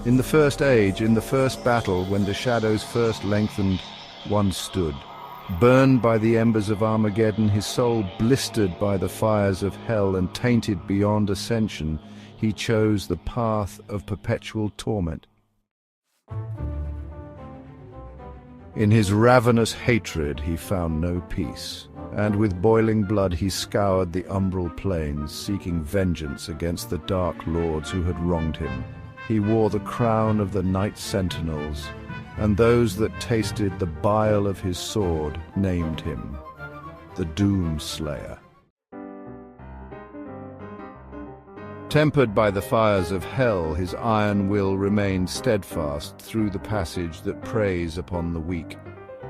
In the first age, in the first battle, when the shadows first lengthened, one stood. Burned by the embers of Armageddon, his soul blistered by the fires of hell and tainted beyond ascension, he chose the path of perpetual torment. In his ravenous hatred he found no peace, and with boiling blood he scoured the umbral plains, seeking vengeance against the dark lords who had wronged him. He wore the crown of the Night Sentinels, and those that tasted the bile of his sword named him the Doomslayer. Tempered by the fires of hell, his iron will remained steadfast through the passage that preys upon the weak.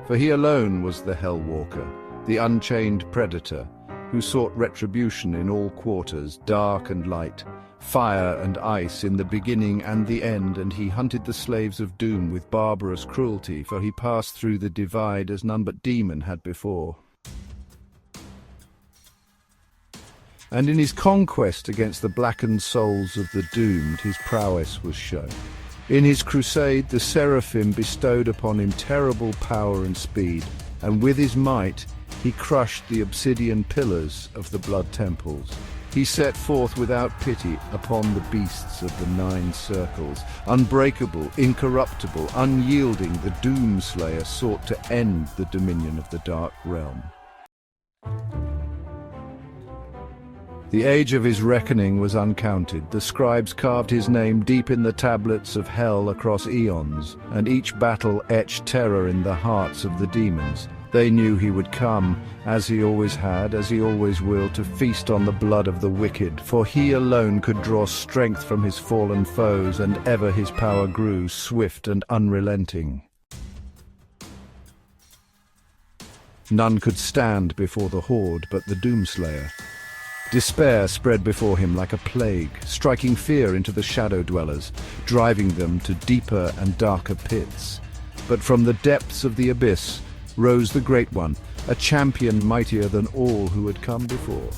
For he alone was the Hellwalker, the unchained predator, who sought retribution in all quarters, dark and light, fire and ice in the beginning and the end, and he hunted the slaves of doom with barbarous cruelty, for he passed through the divide as none but demon had before. And in his conquest against the blackened souls of the doomed, his prowess was shown. In his crusade, the seraphim bestowed upon him terrible power and speed, and with his might he crushed the obsidian pillars of the blood temples. He set forth without pity upon the beasts of the Nine Circles. Unbreakable, incorruptible, unyielding, the Doomslayer sought to end the dominion of the Dark Realm. The age of his reckoning was uncounted. The scribes carved his name deep in the tablets of hell across eons, and each battle etched terror in the hearts of the demons. They knew he would come, as he always had, as he always will, to feast on the blood of the wicked, for he alone could draw strength from his fallen foes, and ever his power grew, swift and unrelenting. None could stand before the horde but the Doomslayer. Despair spread before him like a plague, striking fear into the shadow dwellers, driving them to deeper and darker pits. But from the depths of the abyss rose the Great One, a champion mightier than all who had come before,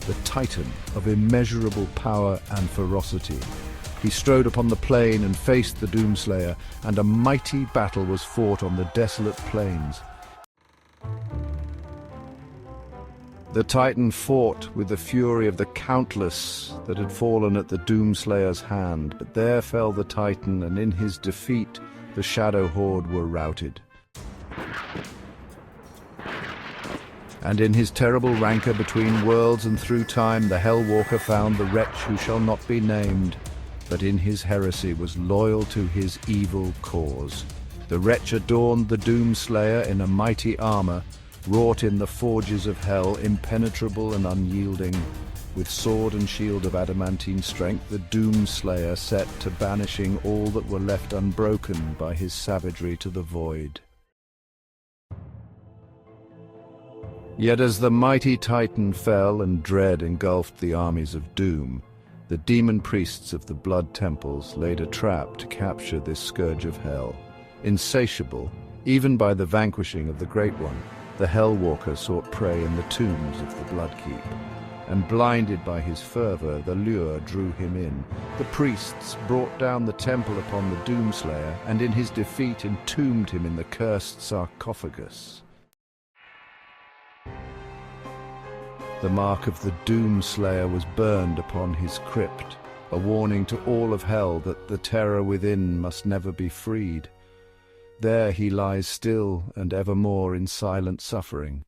the Titan of immeasurable power and ferocity. He strode upon the plain and faced the Doomslayer, and a mighty battle was fought on the desolate plains. The Titan fought with the fury of the countless that had fallen at the Doomslayer's hand, but there fell the Titan, and in his defeat the Shadow Horde were routed. And in his terrible rancor between worlds and through time, the Hellwalker found the wretch who shall not be named, but in his heresy was loyal to his evil cause. The wretch adorned the Doomslayer in a mighty armor, wrought in the forges of hell, impenetrable and unyielding. With sword and shield of adamantine strength, the Doomslayer set to banishing all that were left unbroken by his savagery to the void. Yet as the mighty Titan fell and dread engulfed the armies of doom, the demon priests of the blood temples laid a trap to capture this scourge of hell. Insatiable, even by the vanquishing of the Great One, the Hellwalker sought prey in the tombs of the Bloodkeep, and blinded by his fervor, the lure drew him in. The priests brought down the temple upon the Doomslayer, and in his defeat entombed him in the cursed sarcophagus. The mark of the Doomslayer was burned upon his crypt, a warning to all of hell that the terror within must never be freed. There he lies still and evermore in silent suffering.